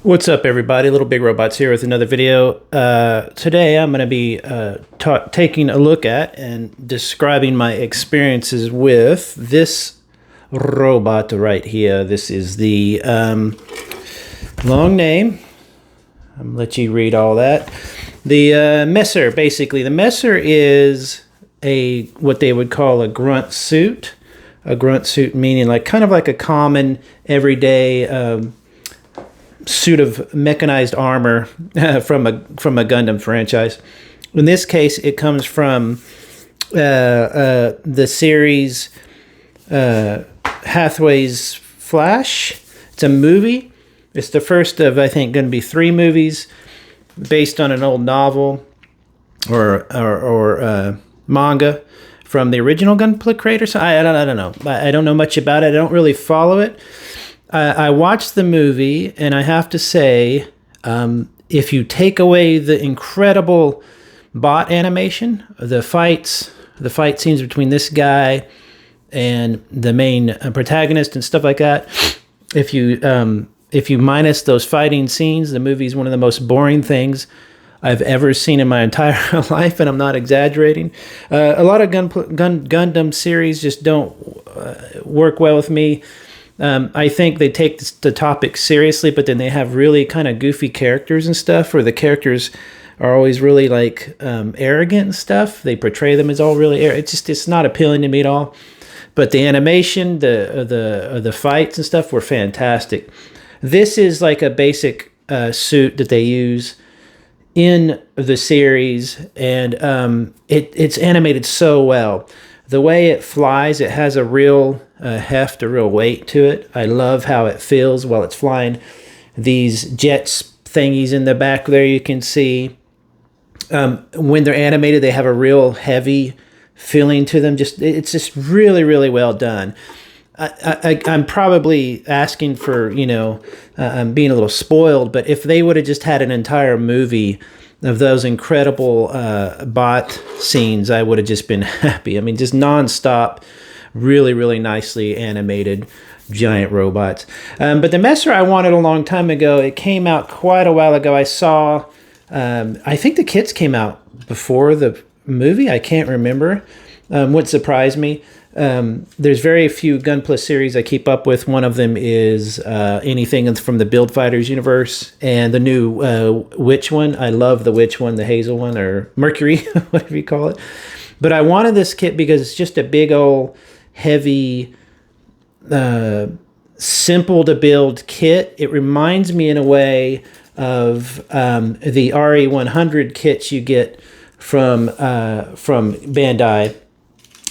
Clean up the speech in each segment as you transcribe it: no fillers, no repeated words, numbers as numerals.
What's up, everybody? Little Big Robots here with another video. Today I'm going to be taking a look at and describing my experiences with this robot right here. This is the long name. I'm going to let you read all that. The Messer, basically. The Messer is what they would call a grunt suit. A grunt suit meaning kind of like a common everyday suit of mechanized armor from a Gundam franchise. In this case, it comes from the series Hathaway's Flash. It's a movie. It's the first of, I think, going to be 3 movies based on an old novel or manga from the original Gunpla creator. So I don't know. I don't know much about it. I don't really follow it. I watched the movie, and I have to say, if you take away the incredible bot animation, the fight scenes between this guy and the main protagonist and stuff like that, if you minus those fighting scenes, the movie is one of the most boring things I've ever seen in my entire life, and I'm not exaggerating. A lot of Gundam series just don't work well with me. I think they take the topic seriously, but then they have really kind of goofy characters and stuff, where the characters are always really arrogant and stuff. They portray them as all really arrogant. It's not appealing to me at all. But the animation, the fights and stuff were fantastic. This is like a basic suit that they use in the series, and it's animated so well. The way it flies, it has a real heft, a real weight to it. I love how it feels while it's flying. These jets thingies in the back there, you can see. When they're animated, they have a real heavy feeling to them. It's just really, really well done. I'm probably asking for, I'm being a little spoiled, but if they would have just had an entire movie of those incredible bot scenes, I would have just been happy. I mean, just nonstop, really, really nicely animated giant robots. But the Messer I wanted a long time ago. It came out quite a while ago. I saw, I think the kits came out before the movie. I can't remember. What surprised me. There's very few Gunpla series I keep up with. One of them is anything from the Build Fighters universe, and the new Witch one. I love the Witch one, the Hazel one, or Mercury, whatever you call it. But I wanted this kit because it's just a big old heavy, simple to build kit. It reminds me in a way of the RE100 kits you get from Bandai.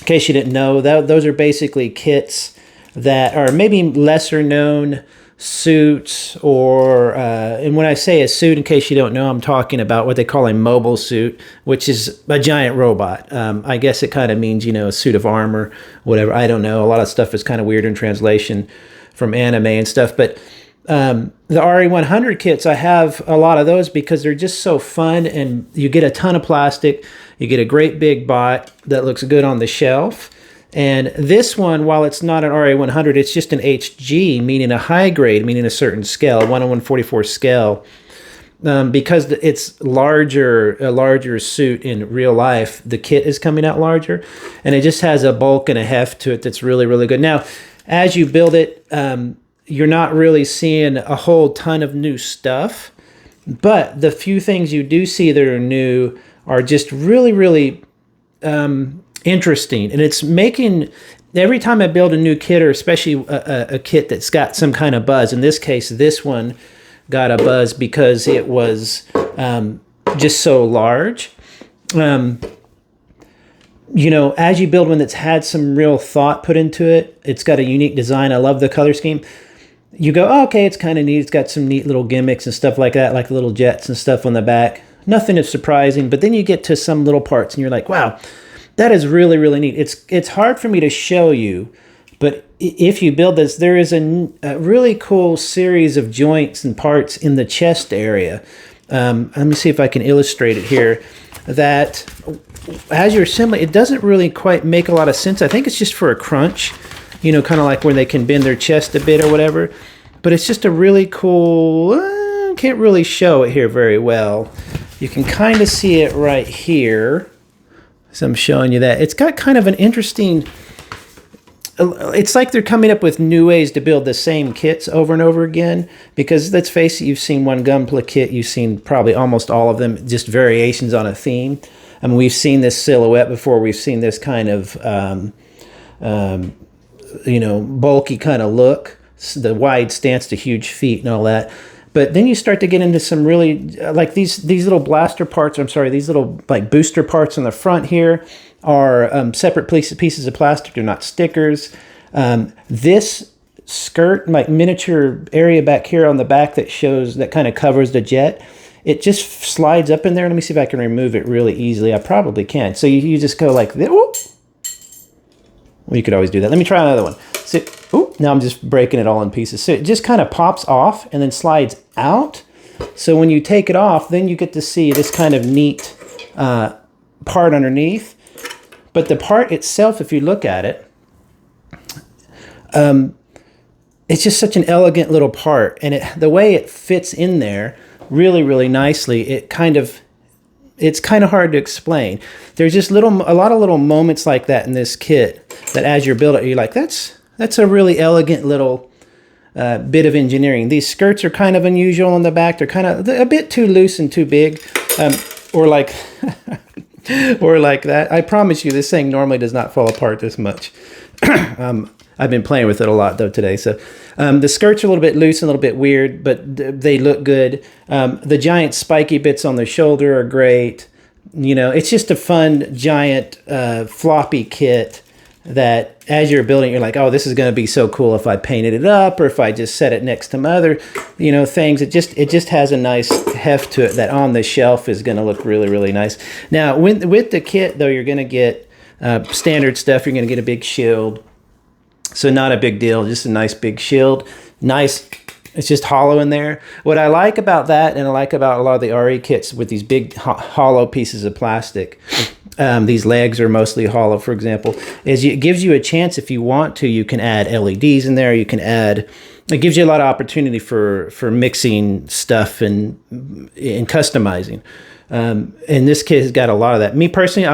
In case you didn't know, those are basically kits that are maybe lesser known suits, or and when I say a suit, in case you don't know, I'm talking about what they call a mobile suit, which is a giant robot. I guess it kind of means, a suit of armor, whatever. I don't know. A lot of stuff is kind of weird in translation from anime and stuff, but the RE100 kits, I have a lot of those because they're just so fun, and you get a ton of plastic. You get a great big bot that looks good on the shelf. And this one, while it's not an RE100, it's just an HG, meaning a high grade, meaning a certain scale, 1/144 scale. Because it's a larger suit in real life, the kit is coming out larger, and it just has a bulk and a heft to it that's really, really good. Now, as you build it, you're not really seeing a whole ton of new stuff, but the few things you do see that are new are just really, really interesting. And it's making, every time I build a new kit, or especially a kit that's got some kind of buzz, in this case, this one got a buzz because it was just so large. As you build one that's had some real thought put into it, it's got a unique design. I love the color scheme. You go, oh, okay, it's kind of neat. It's got some neat little gimmicks and stuff like that, like little jets and stuff on the back. Nothing is surprising, but then you get to some little parts and you're like, wow, that is really, really neat. It's hard for me to show you, but if you build this, there is a really cool series of joints and parts in the chest area. Let me see if I can illustrate it here. That as you're assembling, it doesn't really quite make a lot of sense. I think it's just for a crunch, kind of like where they can bend their chest a bit or whatever. But it's just a really cool, can't really show it here very well. You can kind of see it right here. So I'm showing you that. It's got kind of an interesting, it's like they're coming up with new ways to build the same kits over and over again, because let's face it, you've seen one Gunpla kit, you've seen probably almost all of them, just variations on a theme. I mean, we've seen this silhouette before, we've seen this kind of, you know, bulky kind of look, the wide stance, the huge feet and all that. But then you start to get into some really, like these little blaster parts, I'm sorry, these little like booster parts on the front here are separate pieces of plastic. They're not stickers. This skirt, like miniature area back here on the back that shows, that kind of covers the jet, it just slides up in there. Let me see if I can remove it really easily. I probably can. So you just go like this. Well, you could always do that. Let me try another one. So, now I'm just breaking it all in pieces. So it just kind of pops off and then slides out. So when you take it off, then you get to see this kind of neat part underneath. But the part itself, if you look at it, it's just such an elegant little part. And the way it fits in there really, really nicely, it's kind of hard to explain. There's just a lot of little moments like that in this kit that as you're building, you're like, that's a really elegant little bit of engineering. These skirts are kind of unusual on the back. They're kind of a bit too loose and too big, or like, or like that. I promise you, this thing normally does not fall apart this much. I've been playing with it a lot though today. So the skirts are a little bit loose and a little bit weird, but they look good. The giant spiky bits on the shoulder are great. You know, it's just a fun giant floppy kit that as you're building, you're like, oh, this is going to be so cool if I painted it up or if I just set it next to my other, you know, things. It just has a nice heft to it that on the shelf is going to look really, really nice. Now, with the kit, though, you're going to get standard stuff. You're going to get a big shield. So not a big deal, just a nice big shield. Nice, it's just hollow in there. What I like about that, and I like about a lot of the RE kits with these big hollow pieces of plastic, these legs are mostly hollow, for example, is it gives you a chance, if you want to, you can add LEDs in there, you can add, it gives you a lot of opportunity for mixing stuff and customizing. And this kit has got a lot of that. Me personally,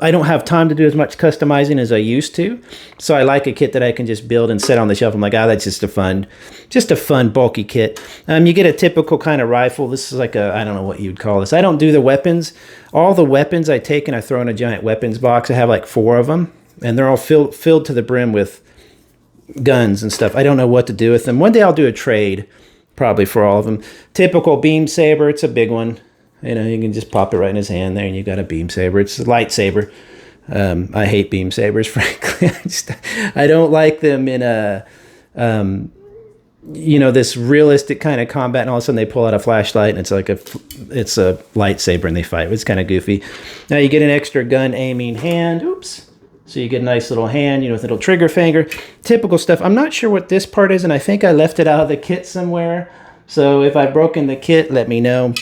I don't have time to do as much customizing as I used to. So I like a kit that I can just build and set on the shelf. I'm like, that's just a fun bulky kit. You get a typical kind of rifle. This is like I don't know what you'd call this. I don't do the weapons. All the weapons I take and I throw in a giant weapons box. I have like 4 of them and they're all filled to the brim with guns and stuff. I don't know what to do with them. One day I'll do a trade probably for all of them. Typical beam saber. It's a big one. You know, you can just pop it right in his hand there and you got a beam saber. It's a lightsaber. I hate beam sabers, frankly. I don't like them in a, you know, this realistic kind of combat, and all of a sudden they pull out a flashlight and it's a lightsaber and they fight. It's kind of goofy. Now you get an extra gun aiming hand. Oops. So you get a nice little hand, you know, with a little trigger finger. Typical stuff. I'm not sure what this part is, and I think I left it out of the kit somewhere. So if I've broken the kit, let me know.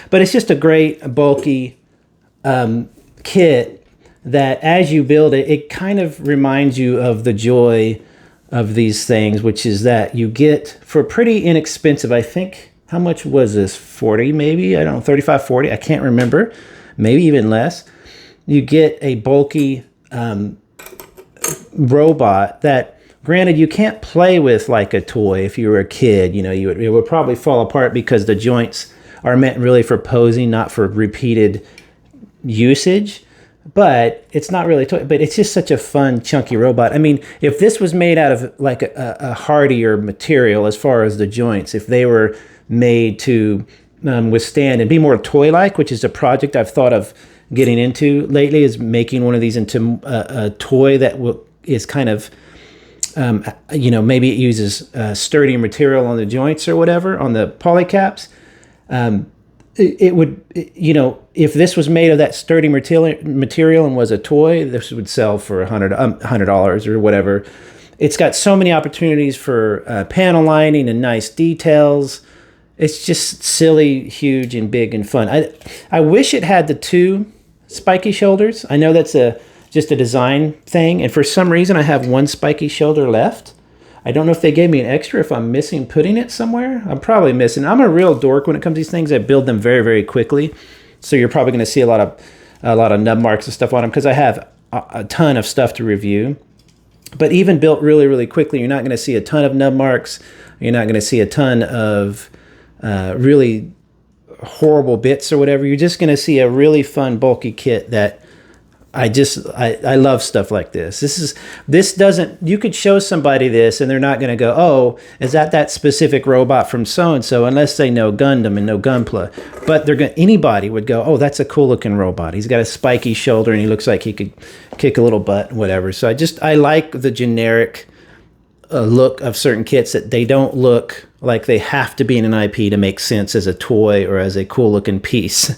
But it's just a great bulky kit that as you build it, it kind of reminds you of the joy of these things, which is that you get for pretty inexpensive, I think, how much was this? 40 maybe? I don't know, 35, 40, I can't remember. Maybe even less. You get a bulky robot that, granted, you can't play with like a toy if you were a kid. You know, it would probably fall apart because the joints are meant really for posing, not for repeated usage. But it's not really toy, but it's just such a fun, chunky robot. I mean, if this was made out of like a hardier material as far as the joints, if they were made to withstand and be more toy-like, which is a project I've thought of getting into lately, is making one of these into a toy that is kind of, you know, maybe it uses sturdy material on the joints or whatever, on the polycaps. It would, you know, if this was made of that sturdy material and was a toy, this would sell for $100 or whatever. It's got so many opportunities for panel lining and nice details. It's just silly, huge, and big and fun. I wish it had the 2 spiky shoulders. I know that's just a design thing, and for some reason I have 1 spiky shoulder left. I don't know if they gave me an extra, if I'm missing putting it somewhere. I'm probably missing. I'm a real dork when it comes to these things. I build them very, very quickly. So you're probably going to see a lot of nub marks and stuff on them because I have a ton of stuff to review. But even built really, really quickly, you're not going to see a ton of nub marks. You're not going to see a ton of really horrible bits or whatever. You're just going to see a really fun, bulky kit that I love stuff like this. This doesn't, you could show somebody this and they're not going to go, oh, is that specific robot from so-and-so, unless they know Gundam and know Gunpla. But anybody would go, oh, that's a cool looking robot. He's got a spiky shoulder and he looks like he could kick a little butt and whatever. So I like the generic look of certain kits, that they don't look like they have to be in an IP to make sense as a toy or as a cool looking piece,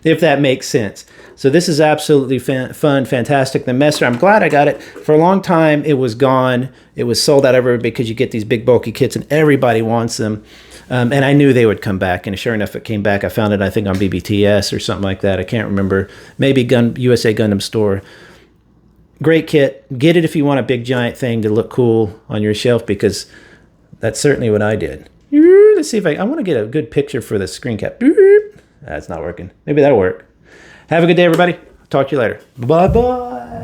if that makes sense. So this is absolutely fun, fantastic. The Messer, I'm glad I got it. For a long time, it was gone. It was sold out everywhere because you get these big bulky kits and everybody wants them. And I knew they would come back. And sure enough, it came back. I found it, I think, on BBTS or something like that. I can't remember. Maybe USA Gundam Store. Great kit. Get it if you want a big giant thing to look cool on your shelf, because that's certainly what I did. Let's see if I want to get a good picture for the screen cap. That's not working. Maybe that'll work. Have a good day, everybody. Talk to you later. Bye-bye.